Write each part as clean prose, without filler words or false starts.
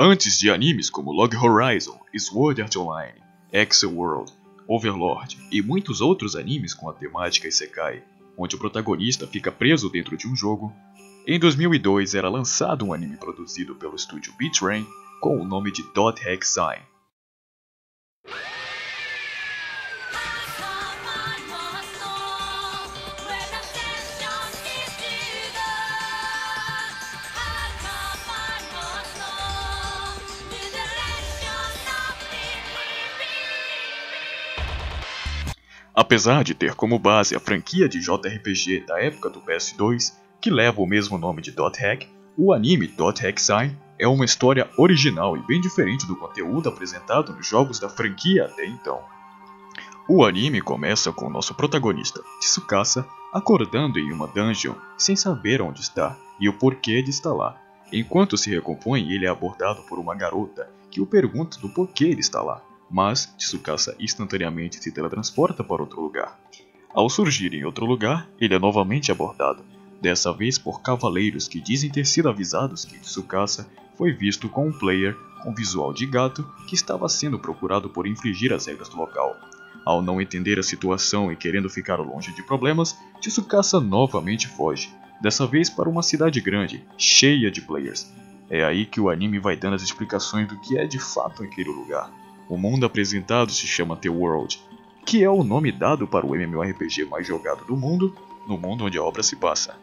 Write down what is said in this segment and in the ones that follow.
Antes de animes como Log Horizon, Sword Art Online, Axel World, Overlord e muitos outros animes com a temática Isekai, onde o protagonista fica preso dentro de um jogo, em 2002 era lançado um anime produzido pelo estúdio Beatrain com o nome de Dot Hack Sign. Apesar de ter como base a franquia de JRPG da época do PS2, que leva o mesmo nome de Dot Hack, o anime Dot Hack Sign é uma história original e bem diferente do conteúdo apresentado nos jogos da franquia até então. O anime começa com o nosso protagonista, Tsukasa, acordando em uma dungeon sem saber onde está e o porquê de estar lá. Enquanto se recompõe, ele é abordado por uma garota que o pergunta do porquê ele está lá. Mas Tsukasa instantaneamente se teletransporta para outro lugar. Ao surgir em outro lugar, ele é novamente abordado, dessa vez por cavaleiros que dizem ter sido avisados que Tsukasa foi visto com um player com visual de gato que estava sendo procurado por infringir as regras do local. Ao não entender a situação e querendo ficar longe de problemas, Tsukasa novamente foge, dessa vez para uma cidade grande, cheia de players. É aí que o anime vai dando as explicações do que é de fato aquele lugar. O mundo apresentado se chama The World, que é o nome dado para o MMORPG mais jogado do mundo, no mundo onde a obra se passa.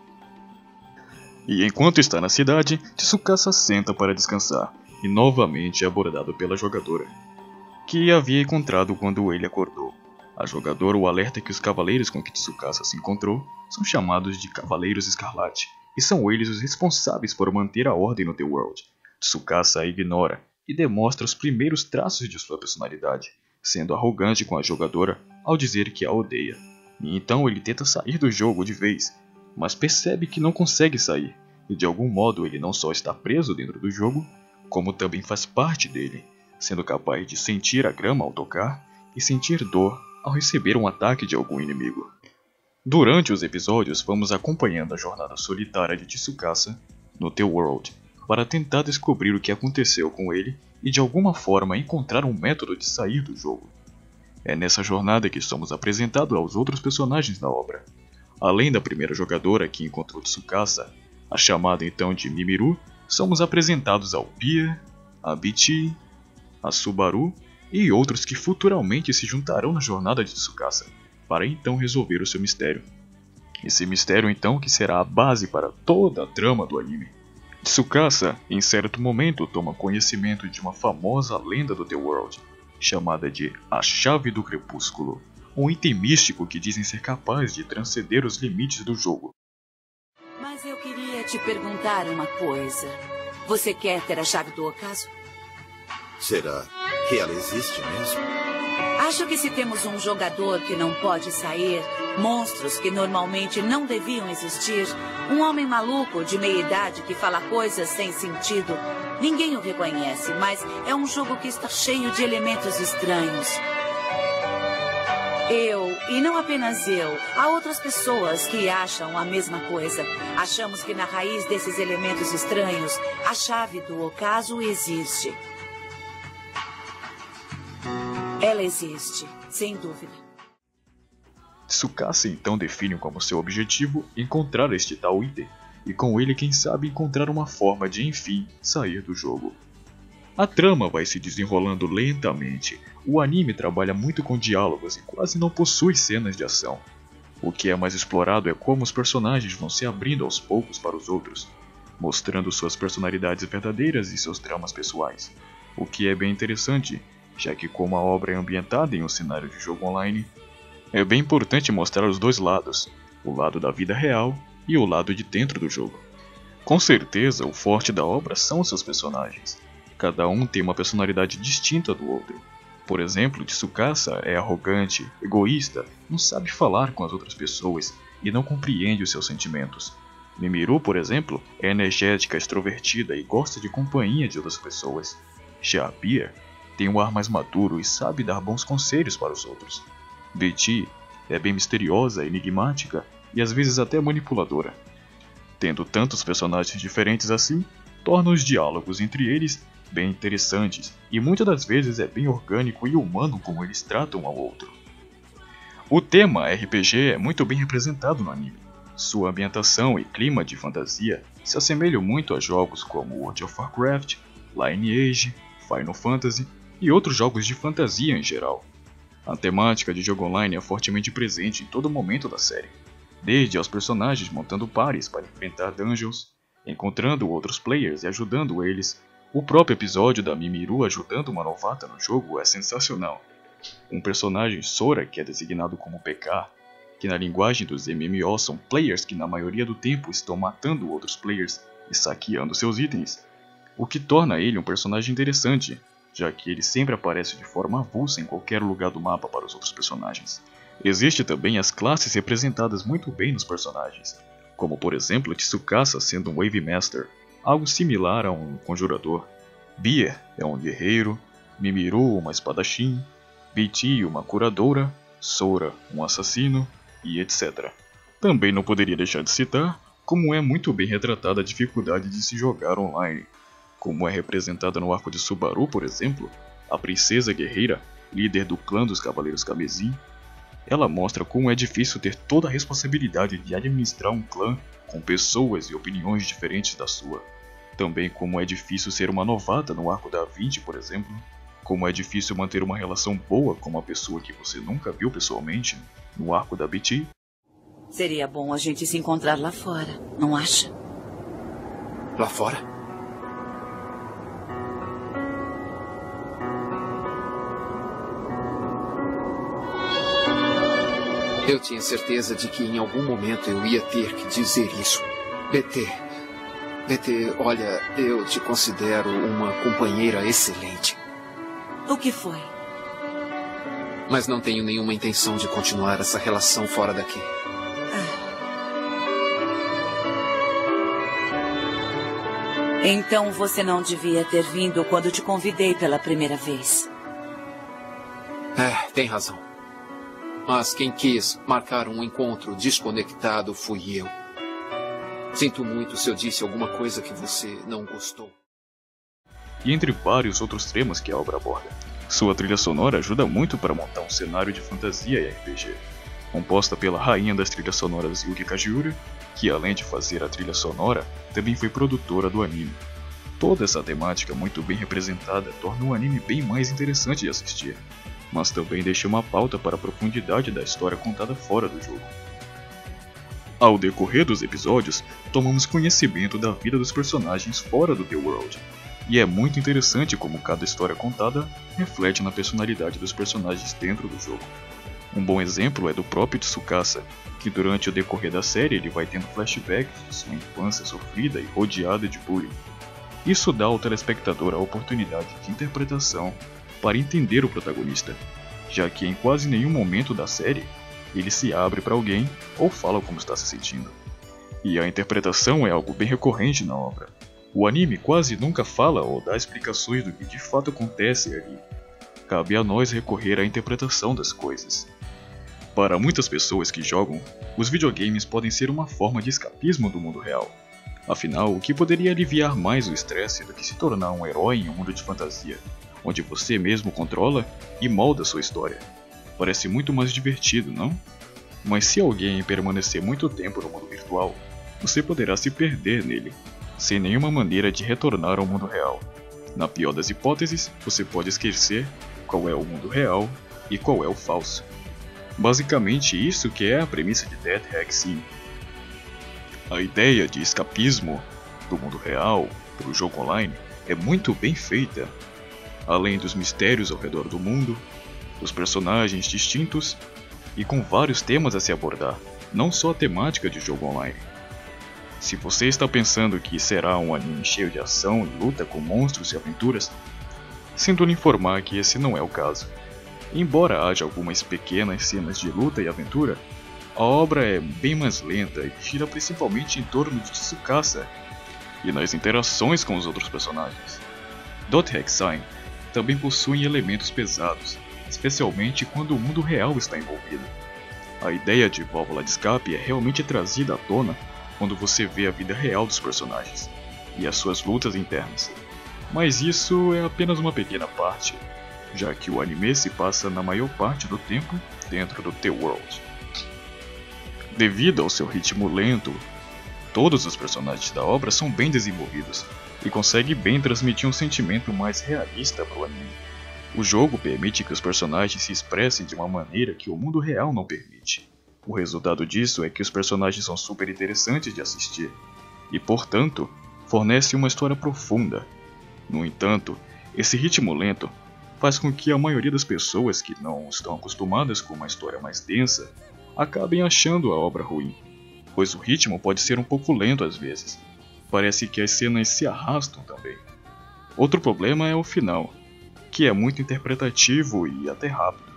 E enquanto está na cidade, Tsukasa senta para descansar, e novamente é abordado pela jogadora, que havia encontrado quando ele acordou. A jogadora o alerta que os cavaleiros com que Tsukasa se encontrou são chamados de Cavaleiros Escarlate, e são eles os responsáveis por manter a ordem no The World. Tsukasa a ignora, e demonstra os primeiros traços de sua personalidade, sendo arrogante com a jogadora ao dizer que a odeia. E então ele tenta sair do jogo de vez, mas percebe que não consegue sair, e de algum modo ele não só está preso dentro do jogo, como também faz parte dele, sendo capaz de sentir a grama ao tocar e sentir dor ao receber um ataque de algum inimigo. Durante os episódios vamos acompanhando a jornada solitária de Tsukasa no The World, para tentar descobrir o que aconteceu com ele e de alguma forma encontrar um método de sair do jogo. É nessa jornada que somos apresentados aos outros personagens da obra. Além da primeira jogadora que encontrou Tsukasa, a chamada então de Mimiru, somos apresentados ao Pia, a Bichi, a Subaru e outros que futuramente se juntarão na jornada de Tsukasa, para então resolver o seu mistério. Esse mistério então que será a base para toda a trama do anime. Tsukasa, em certo momento, toma conhecimento de uma famosa lenda do The World, chamada de A Chave do Crepúsculo, um item místico que dizem ser capaz de transcender os limites do jogo. Mas eu queria te perguntar uma coisa. Você quer ter a chave do ocaso? Será que ela existe mesmo? Acho que se temos um jogador que não pode sair, monstros que normalmente não deviam existir, um homem maluco de meia idade que fala coisas sem sentido, ninguém o reconhece, mas é um jogo que está cheio de elementos estranhos. E não apenas eu, há outras pessoas que acham a mesma coisa. Achamos que na raiz desses elementos estranhos, a chave do ocaso existe. Ela existe, sem dúvida. Tsukasa então define como seu objetivo encontrar este tal item, e com ele quem sabe encontrar uma forma de enfim sair do jogo. A trama vai se desenrolando lentamente, o anime trabalha muito com diálogos e quase não possui cenas de ação. O que é mais explorado é como os personagens vão se abrindo aos poucos para os outros, mostrando suas personalidades verdadeiras e seus dramas pessoais, o que é bem interessante, já que como a obra é ambientada em um cenário de jogo online, é bem importante mostrar os dois lados, o lado da vida real e o lado de dentro do jogo. Com certeza, o forte da obra são seus personagens. Cada um tem uma personalidade distinta do outro. Por exemplo, Tsukasa é arrogante, egoísta, não sabe falar com as outras pessoas e não compreende os seus sentimentos. Mimiru, por exemplo, é energética, extrovertida e gosta de companhia de outras pessoas. Já Pia tem um ar mais maduro e sabe dar bons conselhos para os outros. Betty é bem misteriosa, enigmática e às vezes até manipuladora. Tendo tantos personagens diferentes assim, torna os diálogos entre eles bem interessantes e muitas das vezes é bem orgânico e humano como eles tratam um ao outro. O tema RPG é muito bem representado no anime. Sua ambientação e clima de fantasia se assemelham muito a jogos como World of Warcraft, Lineage, Final Fantasy e outros jogos de fantasia em geral. A temática de jogo online é fortemente presente em todo momento da série, desde aos personagens montando pares para enfrentar dungeons, encontrando outros players e ajudando eles. O próprio episódio da Mimiru ajudando uma novata no jogo é sensacional. Um personagem Sora, que é designado como PK, que na linguagem dos MMO são players que na maioria do tempo estão matando outros players e saqueando seus itens, o que torna ele um personagem interessante, já que ele sempre aparece de forma avulsa em qualquer lugar do mapa para os outros personagens. Existem também as classes representadas muito bem nos personagens, como por exemplo Tsukasa sendo um Wave Master, algo similar a um conjurador, Beer é um guerreiro, Mimiru uma espadachim, BT uma curadora, Sora um assassino e etc. Também não poderia deixar de citar como é muito bem retratada a dificuldade de se jogar online, como é representada no arco de Subaru, por exemplo, a princesa guerreira, líder do clã dos Cavaleiros Carmesim. Ela mostra como é difícil ter toda a responsabilidade de administrar um clã com pessoas e opiniões diferentes da sua. Também como é difícil ser uma novata no arco da 20, por exemplo. Como é difícil manter uma relação boa com uma pessoa que você nunca viu pessoalmente no arco da BT. Seria bom a gente se encontrar lá fora, não acha? Lá fora? Eu tinha certeza de que em algum momento eu ia ter que dizer isso. BT, olha, eu te considero uma companheira excelente. O que foi? Mas não tenho nenhuma intenção de continuar essa relação fora daqui. Então você não devia ter vindo quando te convidei pela primeira vez. Tem razão. Mas quem quis marcar um encontro desconectado fui eu. Sinto muito se eu disse alguma coisa que você não gostou. E entre vários outros temas que a obra aborda, sua trilha sonora ajuda muito para montar um cenário de fantasia e RPG. Composta pela rainha das trilhas sonoras Yuki Kajiura, que além de fazer a trilha sonora, também foi produtora do anime. Toda essa temática muito bem representada torna o anime bem mais interessante de assistir, mas também deixa uma pauta para a profundidade da história contada fora do jogo. Ao decorrer dos episódios, tomamos conhecimento da vida dos personagens fora do The World, e é muito interessante como cada história contada reflete na personalidade dos personagens dentro do jogo. Um bom exemplo é do próprio Tsukasa, que durante o decorrer da série ele vai tendo flashbacks de sua infância sofrida e rodeada de bullying. Isso dá ao telespectador a oportunidade de interpretação para entender o protagonista, já que em quase nenhum momento da série ele se abre para alguém ou fala como está se sentindo. E a interpretação é algo bem recorrente na obra. O anime quase nunca fala ou dá explicações do que de fato acontece ali. Cabe a nós recorrer à interpretação das coisas. Para muitas pessoas que jogam, os videogames podem ser uma forma de escapismo do mundo real. Afinal, o que poderia aliviar mais o estresse do que se tornar um herói em um mundo de fantasia, onde você mesmo controla e molda sua história? Parece muito mais divertido, não? Mas se alguém permanecer muito tempo no mundo virtual, você poderá se perder nele, sem nenhuma maneira de retornar ao mundo real. Na pior das hipóteses, você pode esquecer qual é o mundo real e qual é o falso. Basicamente isso que é a premissa de Dead Hack Sim. A ideia de escapismo do mundo real para o jogo online é muito bem feita. Além dos mistérios ao redor do mundo, dos personagens distintos e com vários temas a se abordar, não só a temática de jogo online. Se você está pensando que será um anime cheio de ação e luta com monstros e aventuras, sinto lhe informar que esse não é o caso. Embora haja algumas pequenas cenas de luta e aventura, a obra é bem mais lenta e gira principalmente em torno de Tsukasa e nas interações com os outros personagens. Dot Hack Sign também possui elementos pesados, especialmente quando o mundo real está envolvido. A ideia de válvula de escape é realmente trazida à tona quando você vê a vida real dos personagens. e as suas lutas internas. Mas isso é apenas uma pequena parte, já que o anime se passa na maior parte do tempo dentro do The World. Devido ao seu ritmo lento, todos os personagens da obra são bem desenvolvidos e conseguem bem transmitir um sentimento mais realista para o anime. O jogo permite que os personagens se expressem de uma maneira que o mundo real não permite. O resultado disso é que os personagens são super interessantes de assistir e, portanto, fornece uma história profunda. No entanto, esse ritmo lento faz com que a maioria das pessoas que não estão acostumadas com uma história mais densa acabem achando a obra ruim, pois o ritmo pode ser um pouco lento às vezes. Parece que as cenas se arrastam também. Outro problema é o final, que é muito interpretativo e até rápido.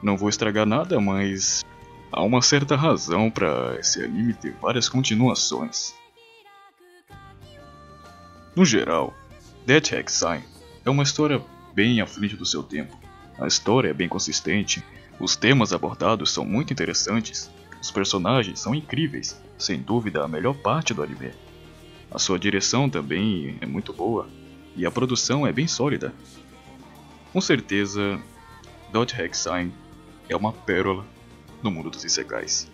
Não vou estragar nada, mas há uma certa razão para esse anime ter várias continuações. No geral, Death Hack Sign é uma história bem à frente do seu tempo. A história é bem consistente, os temas abordados são muito interessantes, os personagens são incríveis, sem dúvida a melhor parte do anime. A sua direção também é muito boa, e a produção é bem sólida. Com certeza, Death Hack Sign é uma pérola no mundo dos isekais.